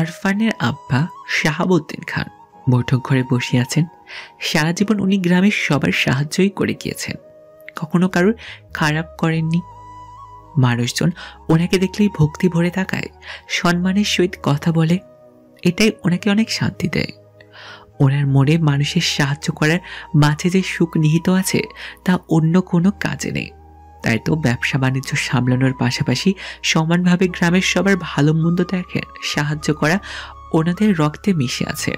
আরফানের আব্বা শাহাবুদ্দিন খান বৈঠক ঘরে বসে আছেন। সারা জীবন উনি গ্রামের সবার সাহায্যই করে গিয়েছেন, কখনো কারোর খারাপ করেননি। মানুষজন ওনাকে দেখলেই ভক্তি ভরে তাকায়, সম্মানের সহিত কথা বলে। এটাই ওনাকে অনেক শান্তি দেয়। ওনার মনে মানুষের সাহায্য করার মাঝে যে সুখ নিহিত আছে তা অন্য কোনো কাজে নেই। তাই তো ব্যবসা বাণিজ্য সামলানোর পাশাপাশি সমানভাবে গ্রামের সবার ভালো মন্দ দেখেন। সাহায্য করা ওনাদের রক্তে মিশে আছে।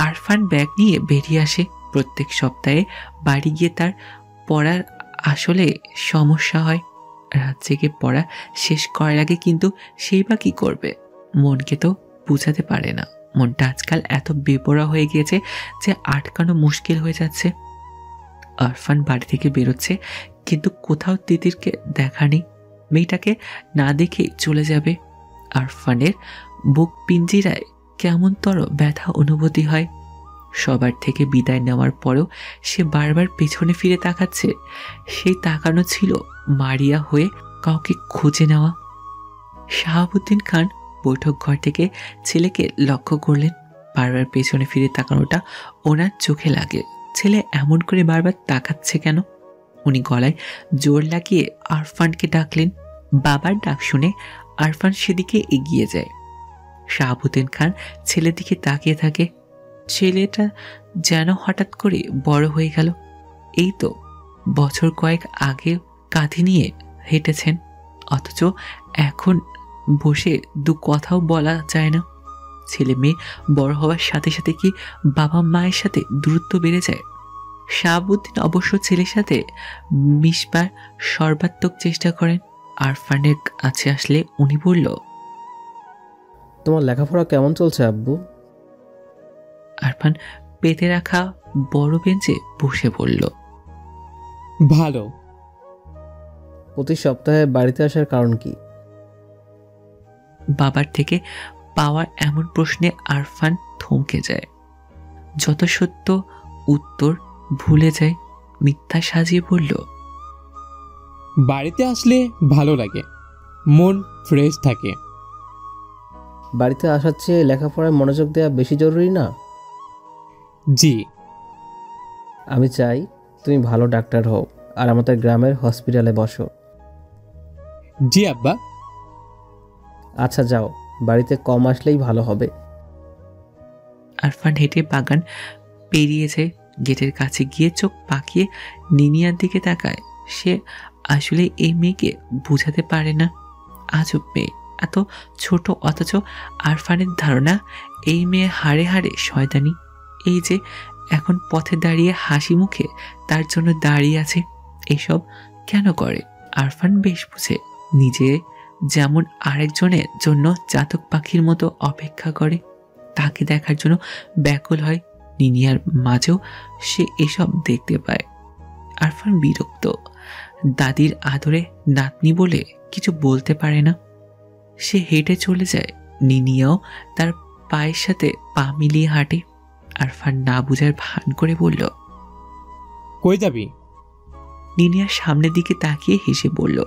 আরফান ব্যাগ নিয়ে বেরিয়ে আসে। প্রত্যেক সপ্তাহে বাড়ি গিয়ে তার পড়ার আসলে সমস্যা হয়। রাত জেগে পড়া শেষ করার আগে কিন্তু সেই বা কি করবে, মনকে তো বুঝাতে পারে না। মনটা আজকাল এত বেপরোয়া হয়ে গিয়েছে যে আটকানো মুশকিল হয়ে যাচ্ছে। আরফান বাড়ি থেকে বেরোচ্ছে, কিন্তু কোথাও তিতিরকে দেখা নেই। মেয়েটাকে না দেখে চলে যাবে। আরফানের বুক পিঞ্জিরায় কেমনতর ব্যথা অনুভূতি হয়। সবার থেকে বিদায় নেওয়ার পরেও সে বারবার পেছনে ফিরে তাকাচ্ছে। সেই তাকানো ছিল মারিয়া হয়ে কাউকে খুঁজে নেওয়া। শাহাবুদ্দিন খান বৈঠক ঘর থেকে ছেলেকে লক্ষ্য করলেন। বারবার পেছনে ফিরে তাকানোটা ওনার চোখে লাগে। ছেলে এমন করে বারবার তাকাচ্ছে কেন? উনি গলায় জোর লাগিয়ে আরফানকে ডাকলেন। বাবার ডাক শুনে আরফান সেদিকে এগিয়ে যায়। শাহাবুদ্দিন খান ছেলের দিকে তাকিয়ে থাকে। ছেলেটা যেন হঠাৎ করে বড় হয়ে গেল। এই তো বছর কয়েক আগে কাঁধে নিয়ে হেঁটেছেন, অথচ এখন বসে দু কথাও বলা যায় না। ছেলে মেয়ে বড় হওয়ার সাথে সাথে কি বাবা মায়ের সাথে দূরত্ব বেড়ে যায়? শাহাবুদ্দিন অবশ্য ছেলের সাথে মিশবার সর্বাত্মক চেষ্টা করেন। আরফানের কাছে আসলে উনি বলল, তোমার লেখাপড়া কেমন চলছে আব্বু? আরফান পেতে রাখা বড় বেঞ্চে বসে বলল, ভালো। প্রতি সপ্তাহে বাড়িতে আসার কারণ কি? বাবার থেকে পাওয়ার এমন প্রশ্নে আরফান থমকে যায়। যত সত্য উত্তর ভুলে যায়। মিথ্যা সাজিয়ে বলল, বাড়িতে আসলে ভালো লাগে, মন ফ্রেশ থাকে। বাড়িতে আসার চেয়ে লেখাপড়ায় মনোযোগ দেওয়া বেশি জরুরি না? জি। আমি চাই তুমি ভালো ডাক্তার হও আর আমাদের গ্রামের হসপিটালে বসো। জি আব্বা। আচ্ছা যাও, বাড়িতে কম আসলেই ভালো হবে। আরফান হেঁটে বাগান পেরিয়ে যায়। গেটের কাছে গিয়ে চোখ পাকিয়ে নিনিয়ার দিকে তাকায়। সে আসলে এই মেয়েকে বুঝাতে পারে না। আজব মেয়ে, এত ছোট, অথচ আরফানের ধারণা এই মেয়ে হাড়ে হাড়ে শয়তানি। এই যে এখন পথে দাঁড়িয়ে হাসি মুখে তার জন্য দাঁড়িয়ে আছে, এসব কেন করে? আরফান বেশ বুঝে, নিজে যেমন আরেকজনের জন্য চাতক পাখির মতো অপেক্ষা করে, তাকে দেখার জন্য ব্যাকুল হয়। নিনিয়ার মাঝেও সে এসব দেখতে পায়। আরফান বিরক্ত। দাদির আদরে নাতনি বলে কিছু বলতে পারে না। সে হেঁটে চলে যায়। নিনিয়াও তার পায়ের সাথে পা মিলিয়ে হাঁটে। আরফান না বুঝার ভান করে বলল, কই যাবি? নিনিয়ার সামনের দিকে তাকিয়ে হেসে বলল,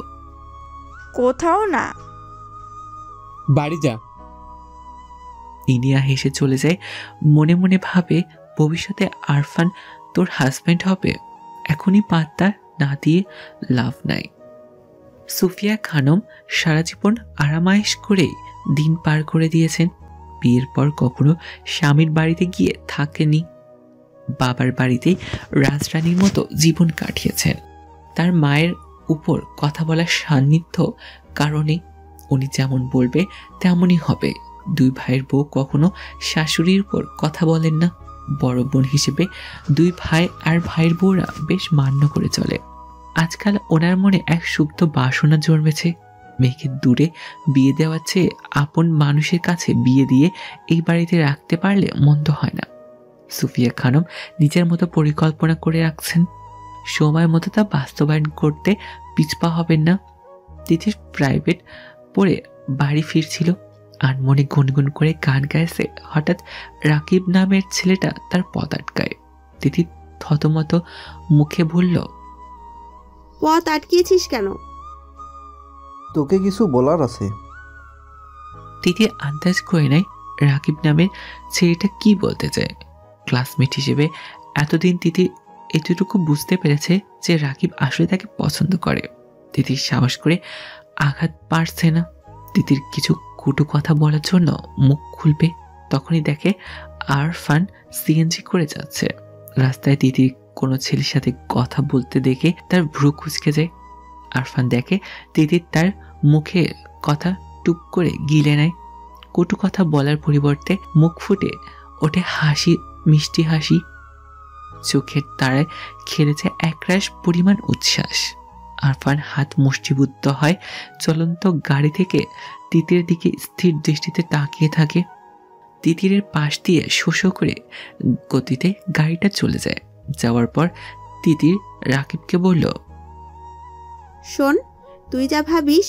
কোথাও না। বাড়ি যা। নিনিয়া হেসে চলে যায়। মনে মনে ভাবে, ভবিষ্যতে আরফান তোর হাজব্যান্ড হবে, এখনই পাত্তা না দিয়ে লাভ নাই। সুফিয়া খানম সারা জীবন আরামায়েশ করে দিন পার করে দিয়েছেন। বিয়ের পর কখনো স্বামীর বাড়িতে গিয়ে থাকেনি। বাবার বাড়িতেই রাজরানীর মতো জীবন কাটিয়েছেন। তার মায়ের উপর কথা বলার সান্নিধ্য কারণে উনি যেমন বলবে তেমনই হবে। দুই ভাইয়ের বউ কখনো শাশুড়ির উপর কথা বলেন না। বড় বোন হিসেবে দুই ভাই আর ভাইয়ের বউরা বেশ মান্য করে চলে। আজকাল ওনার মনে এক সুপ্ত বাসনা জন্মেছে। মেয়েকে দূরে বিয়ে দেওয়ার চেয়ে আপন মানুষের কাছে বিয়ে দিয়ে এই বাড়িতে রাখতে পারলে মন্দ হয় না। সুফিয়া খানম নিজের মতো পরিকল্পনা করে রাখছেন, সময় মতো তা বাস্তবায়ন করতে পিছপা হবেন না। তিথির প্রাইভেট পড়ে বাড়ি ফিরছিল, আনমনে গুনগুন করে গান গাইছে। হঠাৎ রাকিব নামের ছেলেটা তার পথ আটকায়। তিথি থতমত মুখে বলল, পথ আটকিয়েছিস কেন? তোকে কিছু বলার আছে। তিথি আন্দাজ করে নেয় রাকিব নামের ছেলেটা কি বলতে চায়। ক্লাসমেট হিসেবে এতদিন তিথি এতটুকু বুঝতে পেরেছে যে রাকিব আসলে তাকে পছন্দ করে। তিথির সাহস করে আঘাত পারছে না। তিথির কিছু কটু কথা বলার জন্য মুখ খুলবে, তখনই দেখে আরফান সিএনজি করে যাচ্ছে। রাস্তায় তিথি কোনো ছেলের সাথে কথা বলতে দেখে তার ভ্রু কুঁচকে যায়। আরফান দেখে তিথি তার মুখে কথা টুক করে গিলে নেয়। কটু কথা বলার পরিবর্তে মুখ ফুটে ওঠে হাসি, মিষ্টি হাসি। চোখের তারায় খেলেছে একরাশ পরিমাণ উচ্ছ্বাস। আরফান হাত মুষ্টিবদ্ধ হয় চলন্ত গাড়ি থেকে তিতির দিকে স্থির দৃষ্টিতে তাকিয়ে থাকে। তিতিরের পাশ দিয়ে শোষ করে গতিতে গাড়িটা চলে যায়। যাওয়ার পর তিতির রাকিবকে বলল, শোন, তুই যা ভাবিস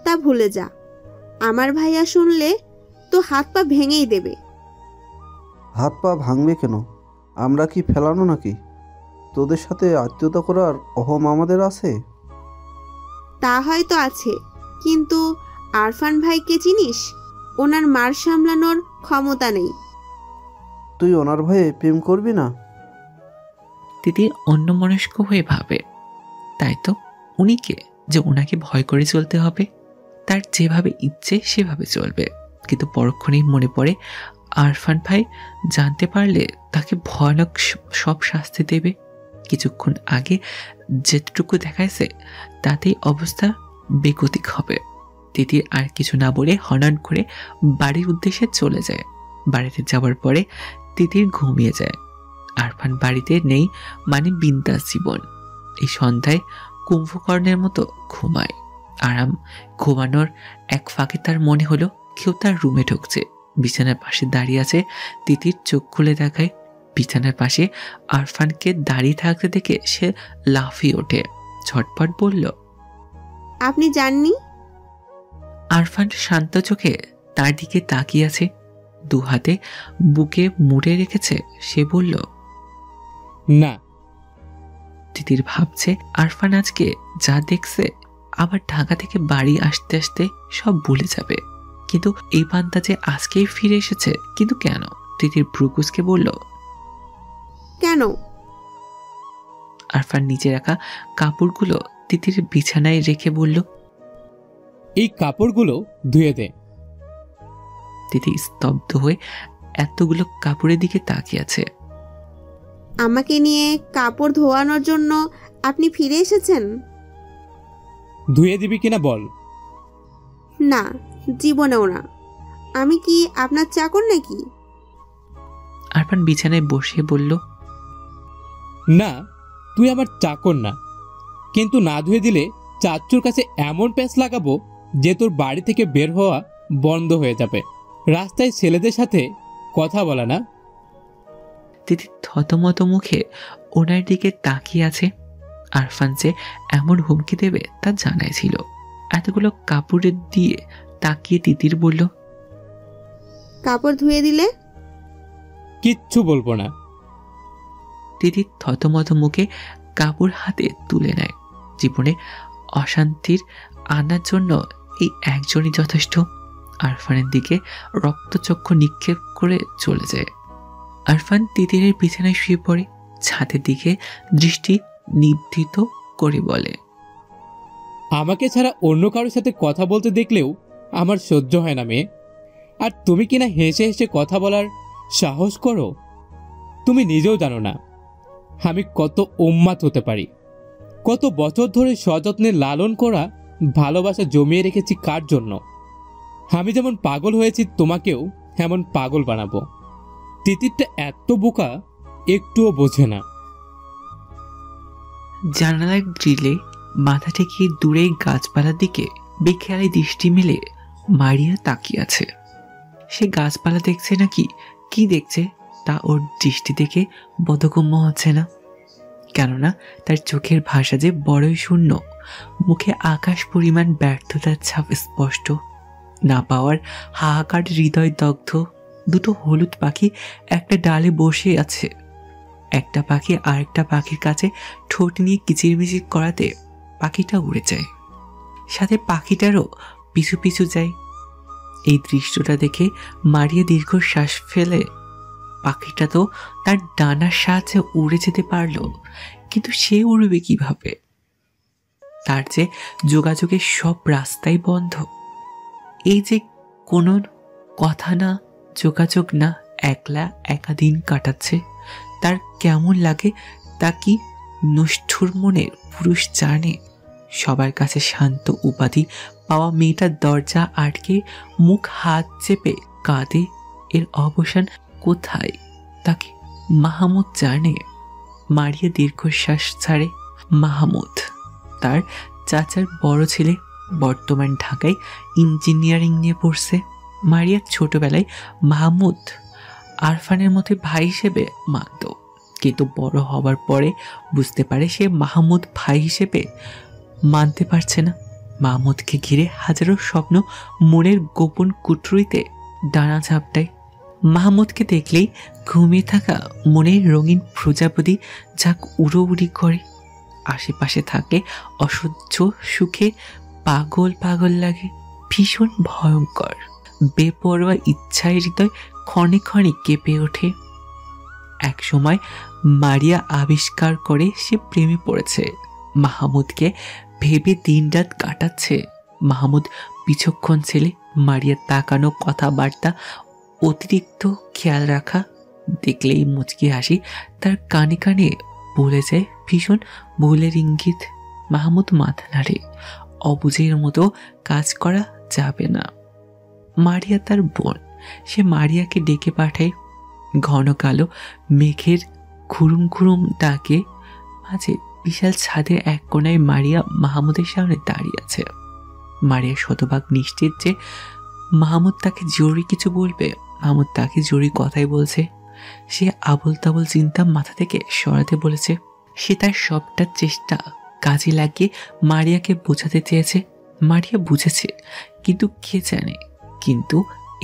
তা ভুলে যা। আমার ভাইয়া শুনলে তো হাত পা ভেঙেই দেবে। হাত পা ভাঙবে কেন? আমরা কি ফেলানো নাকি? তোদের সাথে আত্মীয়তা করার অহম আমাদের আছে? তা হয়তো আছে, কিন্তু আরফান ভাইকে চিনিস? ওনার মার সামলানোর ক্ষমতা নেই। তুই ওনার ভয়ে প্রেম করবি না? তিতির অন্যমনস্ক হয়ে ভাবে, তাই তো, উনি কে যে ওনাকে ভয় করে চলতে হবে? তার যেভাবে ইচ্ছে সেভাবে চলবে। কিন্তু পরক্ষণেই মনে পড়ে আরফান ভাই জানতে পারলে তাকে ভয়ানক সব শাস্তি দেবে। কিছুক্ষণ আগে যেটুকু দেখাইছে তাতেই অবস্থা বেগতিক হবে। তিতির আর কিছু না বলে হনন করে বাড়ির উদ্দেশ্যে চলে যায়। বাড়িতে যাওয়ার পরে তিতির ঘুমিয়ে যায়। আরফান বাড়িতে নেই, মানে বিন্দাস জীবন। এই সন্ধ্যায় কুম্ভকর্ণের মতো ঘুমায়। আরাম ঘুমানোর এক ফাঁকে তার মনে হলো কেউ তার রুমে ঢুকছে। বিছানার পাশে দাঁড়িয়ে আছে। তিতির চোখ খুলে দেখায় বিছানার পাশে আরফানকে দাঁড়িয়ে থাকতে দেখে সে লাফিয়ে ওঠে, ঝটপট বলল, আপনি জাননি? আরফান শান্ত চোখে তার দিকে তাকিয়ে আছে, দু হাতে বুকে মুড়ে রেখেছে। সে বলল, না। তিতির ভাবছে আরফান আজকে যা দেখছে আবার ঢাকা থেকে বাড়ি আসতে আসতে সব ভুলে যাবে। কিন্তু এই বান্দা যে আজকেই ফিরে এসেছে, কিন্তু কেন? তিতির ভ্রুকুচকে বলল, কেন? আরফান নিচে রাখা কাপড়গুলো তিতির বিছানায় রেখে বলল, এই কাপড়গুলো ধুয়ে দে। তিতি স্তব্ধ হয়ে এতগুলো কাপড়ের দিকে তাকিয়ে আছে। আমাকে নিয়ে কাপড় ধোয়ানোর জন্য আপনি ফিরে এসেছেন? ধুয়ে দিবি কিনা বল। না, জীবনেও না। আমি কি আপনার চাকর নাকি? আরফান বিছানায় বসে বলল, না, তুই আমার চাকর না, কিন্তু না ধুয়ে দিলে চাচ্চুর কাছে এমন প্যাঁচ লাগাবো যে তোর বাড়ি থেকে বের হওয়া বন্ধ হয়ে যাবে। রাস্তায় ছেলেদের সাথে কথা বলা না। তিতি থতমত মুখে ওনার দিকে তাকিয়ে আছে। আরফান যে এমন হুমকি দেবে তা জানাই ছিল। এতগুলো কাপড়ের দিয়ে তাকিয়ে তিতির বলল, কাপড় ধুয়ে দিলে? কিচ্ছু বলবো না। তিতি থতমত মুখে কাপড় হাতে তুলে নেয়। জীবনে অশান্তির আনার জন্য এই একজনই যথেষ্ট। আরফানের দিকে রক্তচক্ষু নিক্ষেপ করে চলে যায়। আরফান তিতিরের বিছানায় শুয়ে পড়ে, ছাদের দিকে দৃষ্টি নিবৃত করে বলে, আমাকে ছাড়া অন্য কারোর সাথে কথা বলতে দেখলেও আমার সহ্য হয় না মেয়ে। আর তুমি কিনা হেসে হেসে কথা বলার সাহস করো। তুমি নিজেও জানো না আমি কত উন্মাদ হতে পারি। কত বছর ধরে সযত্নে লালন করা ভালোবাসা জমিয়ে রেখেছি কার জন্য। আমি যেমন পাগল হয়েছি তোমাকেও এমন পাগল বানাবো। তিতিরটা এত বোকা, একটুও বোঝে না। জানালার গ্রিলে মাথা ঠেকিয়ে দূরে গাছপালার দিকে বেখেয়ালি দৃষ্টি মেলে মারিয়া তাকিয়ে আছে। সে গাছপালা দেখছে নাকি কি দেখছে তা ওর দৃষ্টি দেখে বোধগম্য হচ্ছে না। কেননা তার চোখের ভাষা যে বড়ই শূন্য, মুখে আকাশ পরিমাণ ব্যর্থতার ছাপ স্পষ্ট। না পাওয়ার হাহাকার হৃদয় দগ্ধ। দুটো হলুদ পাখি একটা ডালে বসে আছে। একটা পাখি আরেকটা পাখির কাছে ঠোঁট নিয়ে কিচিরমিচির করাতে পাখিটা উড়ে যায়, সাথে পাখিটারও পিছু পিছু যায়। এই দৃশ্যটা দেখে মারিয়া দীর্ঘশ্বাস ফেলে। পাখিটা তো তার ডানার সাহায্যে উড়ে যেতে পারলো, কিন্তু সে উড়বে কিভাবে? তার যে যোগাযোগের সব রাস্তাই বন্ধ। এই যে কোনো কথা না, যোগাযোগ না, একলা একা দিন কাটাচ্ছে, তার কেমন লাগে তা কি নিষ্ঠুর মনের পুরুষ জানে। সবার কাছে শান্ত উপাধি পাওয়া মেয়েটার দরজা আটকে মুখ হাত চেপে কাঁদে। এর অবসান কোথায় তাকে মাহমুদ জানে। মারিয়া দীর্ঘশ্বাস ছাড়ে। মাহমুদ তার চাচার বড় ছেলে, বর্তমান ঢাকায় ইঞ্জিনিয়ারিং নিয়ে পড়ছে। মারিয়া ছোটবেলায় মাহমুদ আরফানের মতো ভাই হিসেবে মানত, কিন্তু বড় হবার পরে বুঝতে পারে সে মাহমুদ ভাই হিসেবে মানতে পারছে না। মাহমুদকে ঘিরে হাজারো স্বপ্ন মনের গোপন কুঠরিতে ডানা ঝাপটায়। মাহমুদকে দেখলেই ঘুমিয়ে থাকা মনের রঙিন প্রজাপতি যাক উড়ো উড়ি করে। আশেপাশে থাকে অসহ্য সুখে পাগল পাগল লাগে। ভীষণ ভয়ঙ্কর বেপরোয়া ইচ্ছায় হৃদয় ক্ষণে ক্ষণে কেঁপে ওঠে। এক সময় মারিয়া আবিষ্কার করে সে প্রেমে পড়েছে। মাহমুদকে ভেবে দিনরাত কাটাচ্ছে। মাহমুদ বিচক্ষণ ছেলে। মারিয়ার তাকানো, কথাবার্তা, অতিরিক্ত খেয়াল রাখা দেখলেই মুচকি হাসি তার কানে কানে বলে যায় ভীষণ ভুলের ইঙ্গিত। মাহমুদ মাথা নাড়ে। অবুঝের মতো কাজ করা যাবে না। মারিয়া তার বোন, সে মারিয়াকে ডেকে পাঠায়। ঘন কালো মেঘের ঘুরুম ঘুরুম ডাকে মাঝে বিশাল ছাদের এক কোণায় মারিয়া মাহমুদের সামনে দাঁড়িয়ে আছে। মারিয়া শতভাগ নিশ্চিত যে মাহমুদ তাকে জরুরি কিছু বলবে। মাহমুদ তাকে জরুরি কথাই বলছে। সে আবল তাবল চিন্তা মাথা থেকে সরাতে বলেছে। সে তার সবটা চেষ্টা কাজে লাগিয়ে মারিয়াকে বোঝাতে চেয়েছে। মারিয়া বুঝেছে, কিন্তু কে জানে। কিন্তু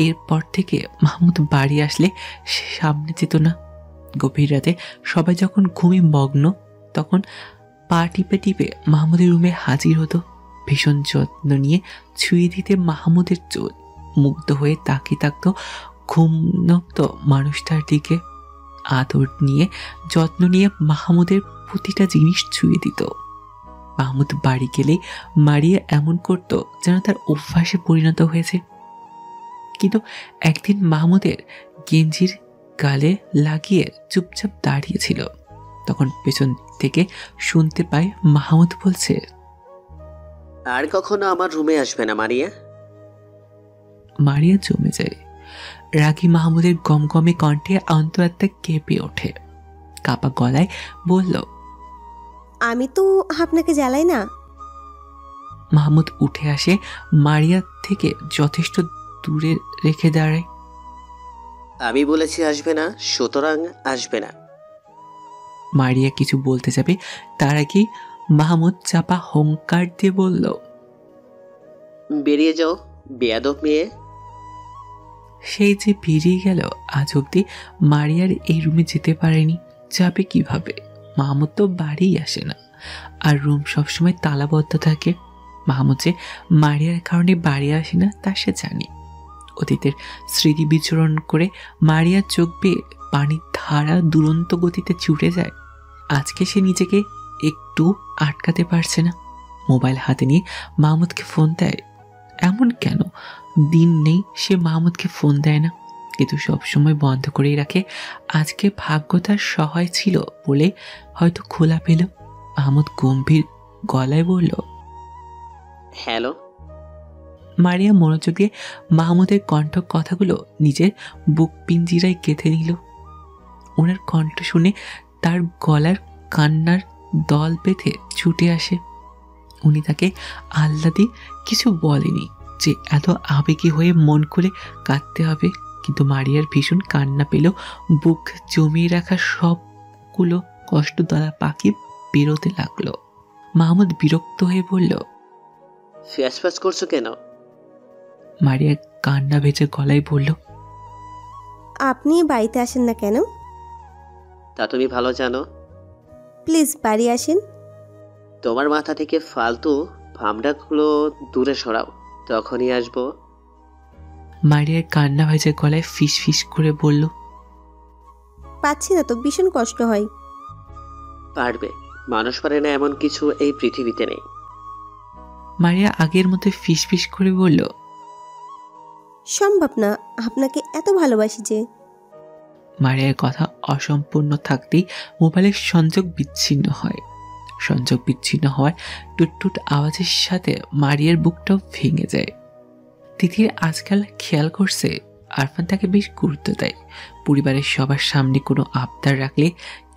এরপর থেকে মাহমুদ বাড়ি আসলে সে সামনে যেত না। গভীর রাতে সবাই যখন ঘুমে মগ্ন, তখন পা টিপে টিপে মাহমুদের রুমে হাজির হতো। ভীষণ যত্ন নিয়ে ছুঁয়ে দিতে মাহমুদের চোখ। মুগ্ধ হয়ে তাকিয়ে থাকতো ঘুমনক্ত মানুষটার দিকে। আদর নিয়ে, যত্ন নিয়ে মাহমুদের প্রতিটা জিনিস ছুঁয়ে দিত। মাহমুদ বাড়ি গেলে মারিয়া এমন করত যেন তার অভ্যাসে পরিণত হয়েছে। কিন্তু একদিন মাহমুদের গেঞ্জির গালে লাগিয়ে চুপচাপ দাঁড়িয়েছিল। তখন পেছন থেকে শুনতে পায় মাহমুদ বলছে, আর কখনো আমার রুমে আসবে না মারিয়া। মারিয়া জমে যায়। রাগী মাহমুদের গমগমে কণ্ঠে অন্তরাত্মা কেঁপে ওঠে। কাপা গলায় বলল, আমি তো আপনাকে জ্বালাই না। মাহমুদ উঠে আসে, মারিয়া থেকে যথেষ্ট দূরে রেখে দাঁড়ায়। আমি বলেছি আসবে না, সুতরাং আসবে না। মারিয়া কিছু বলতে যাবে, তার আগেই মাহমুদ চাপা হুঙ্কার দিয়ে বলল, বেরিয়ে যাও বেয়াদব মেয়ে। সেই যে বেরিয়ে গেল, আজ অব্দি মারিয়ার এই রুমে যেতে পারেনি। যাবে কিভাবে? মাহমুদ তো বাড়িই আসে না, আর রুম সবসময় তালাবদ্ধ থাকে। মাহমুদ যে মারিয়ার কারণে বাড়ি আসে না তা সে জানে। অতীতের স্মৃতি বিচরণ করে মারিয়ার চোখ বেয়ে পানির ধারা দুরন্ত গতিতে ছুটে যায়। আজকে সে নিজেকে একটু আটকাতে পারছে না। মোবাইল হাতে নিয়ে মাহমুদকে ফোন দেয়। এমন কেন দিন নেই সে মাহমুদকে ফোন দেয় না, কিন্তু সবসময় বন্ধ করেই রাখে। আজকে ভাগ্য তার সহায় ছিল বলে হয়তো খোলা পেল। মাহমুদ গম্ভীর গলায় বলল, হ্যালো। মারিয়া মনোযোগ দিয়ে মাহমুদের কণ্ঠ কথাগুলো নিজের বুক পিঞ্জিরায় গেঁথে নিল। ওনার কণ্ঠ শুনে তার গলার কান্নার দল বেঁধে ছুটে আসে। উনি তাকে আহ্লাদে কিছু বলেনি যে এত আবেগী হয়ে মন খুলে কাঁদতে হবে, কিন্তু মারিয়ার ভীষণ কান্না পেল। বুক জমিয়ে রাখা সবগুলো কষ্ট দ্বারা পাখি বেরোতে লাগলো। মাহমুদ বিরক্ত হয়ে বলল, ফ্যাস করছো কেন? মারিয়া কান্না ভেজে গলায় বলল, আপনি বাড়িতে আসেন না কেন? তা তুমি ভালো জানো। প্লিজ বাড়ি আসেন। তোমার মাথা থেকে ফালতু ভাবনাগুলো দূরে সরাও, তখনই আসবো। মারিয়ার কান্না ভেজে গলায় ফিস ফিস করে বলল, পাচ্ছি না তো, ভীষণ কষ্ট হয়। পারবে, মানুষ পারে না এমন কিছু এই পৃথিবীতে নেই। মারিয়া আগের মতো ফিস ফিস করে বলল, সম্ভব না, আপনাকে এত ভালোবাসি যে। মারিয়ার কথা অসম্পূর্ণ থাকতেই মোবাইলের সংযোগ বিচ্ছিন্ন হয়। সংযোগ বিচ্ছিন্ন হওয়ার টুটটুট আওয়াজের সাথে মারিয়ার বুকটাও ভেঙে যায়। তিথির আজকাল খেয়াল করছে আরফান তাকে বেশ গুরুত্ব দেয়। পরিবারের সবার সামনে কোনো আবদার রাখলে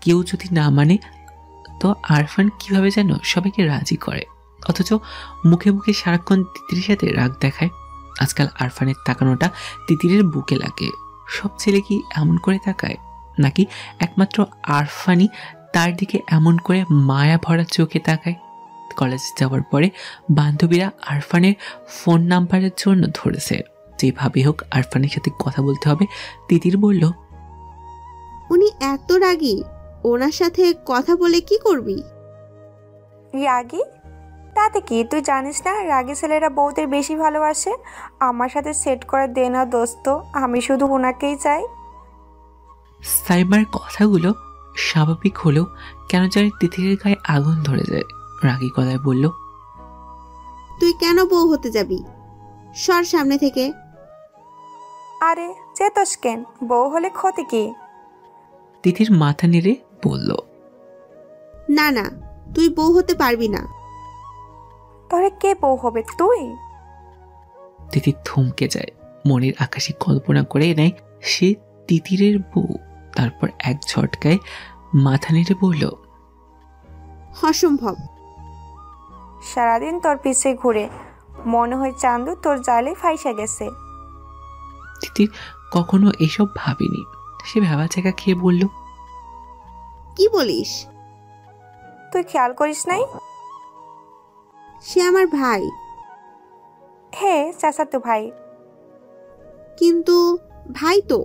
কেউ যদি না মানে তো আরফান কিভাবে যেন সবাইকে রাজি করে, অথচ মুখে মুখে সারাক্ষণ তিতির সাথে রাগ দেখায়। আজকাল আরফানের তাকানোটা তিতিরের বুকে লাগে। সব ছেলে কি এমন করে তাকায়, নাকি একমাত্র আরফানই তার দিকে এমন করে মায়া ভরা চোখে তাকায়? কলেজ যাওয়ার পরে বান্ধবীরা আরফানের ফোন নাম্বারের জন্য ধরেছে। যেভাবে হোক আরফানের সাথে কথা বলতে হবে। তিতির বলল, উনি এত রাগী, ওনার সাথে কথা বলে কি করবি? রাগী? তাতে কি, তুই জানিস না রাগী ছেলেরা বউদের বেশি ভালোবাসে। আমার সাথে সেট করে দে না দোস্ত, আমি শুধু ওনাকেই চাই। সাইমার কথাগুলো স্বাভাবিক হলেও কেন জানি তিতিরের গায়ে আগুন ধরে যায়। রাগী গলায় বলল, তুই কেন বউ হতে যাবি? সর সামনে থেকে। আরে চেতস কেন, বউ হলে ক্ষতি কি? তিতির মাথা নেড়ে বলল, না না, তুই বউ হতে পারবি না। তাহলে কে বউ হবে, তুই? তিতির থমকে যায়। মনের আকাশে কল্পনা করে নেয় সে তিতিরের বউ। তারপর এক ঝটকায় মাথা নেড়ে বলল, অসম্ভব। সারাদিন তোর পিছে ঘুরে মনে হয় চান্দু তোর জালে ফাইসা গেছে। তিতির কখনো এসব ভাবেনি। সে ভাবা জায়গা খেয়ে বলল, কি বলিস? তুই খেয়াল করিস নাই? সে আমার ভাই। হে চাচাতো ভাই। কিন্তু ভাই তো।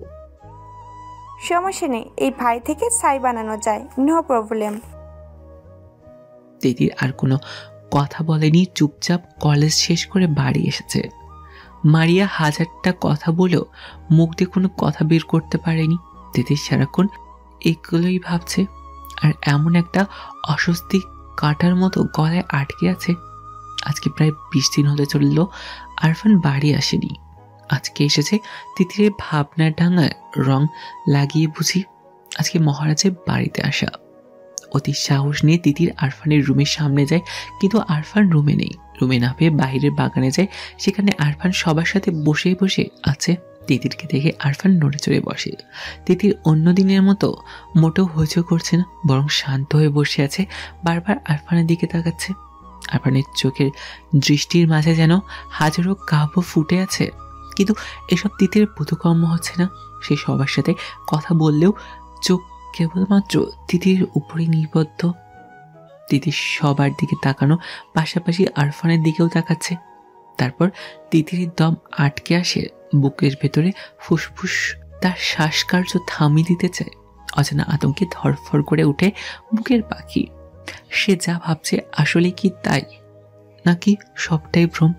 সমস্যা নেই, এই ভাই থেকে ছাই বানানো যায়, নো প্রবলেম। তিতির আর কোনো কথা বলেনি, চুপচাপ কলেজ শেষ করে বাড়ি এসেছে। মারিয়া হাজারটা কথা বলেও মুখ দিয়ে কোনো কথা বের করতে পারেনি। তিতির সারাক্ষণ এগুলোই ভাবছে, আর এমন একটা অস্বস্তি কাটার মতো গলায় আটকে আছে। আজকে প্রায় 20 দিন হতে চলল আরফান বাড়ি আসেনি। আজকে এসেছে তিতিরের ভাবনার ডাঙায় রং লাগিয়ে বুঝি। আজকে মহারাজের বাড়িতে আসা। অতি সাহস নিয়ে তিতির আরফানের রুমের সামনে যায়, কিন্তু আরফান রুমে নেই। রুমে না পেয়ে বাইরের বাগানে যায়। সেখানে আরফান সবার সাথে বসে বসে আছে। তিতিরকে দেখে আরফান নড়ে চড়ে বসে। তিতির অন্য দিনের মতো মোটেও হইচই করছে না, বরং শান্ত হয়ে বসে আছে। বারবার আরফানের দিকে তাকাচ্ছে। আরফানের চোখের দৃষ্টির মাঝে যেন হাজারো কাব্য ফুটে আছে, কিন্তু এসব তিতির বোধগম্য হচ্ছে না। সে সবার সাথে কথা বললেও চোখ কেবলমাত্র তিতির উপরে নিবদ্ধ। তিতির সবার দিকে তাকানো, পাশাপাশি আরফানের দিকেও তাকাচ্ছে। তারপর তিতির দম আটকে আসে বুকের ভেতরে। ফুসফুস তার শ্বাসকার্য থামিয়ে দিতে চায়। অজানা আতঙ্কে ধরফর করে উঠে বুকের পাখি। সে যা ভাবছে আসলে কি তাই, নাকি সবটাই ভ্রম?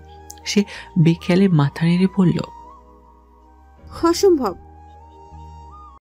সে বেখেয়ালে মাথা নেড়ে বলল, অসম্ভব।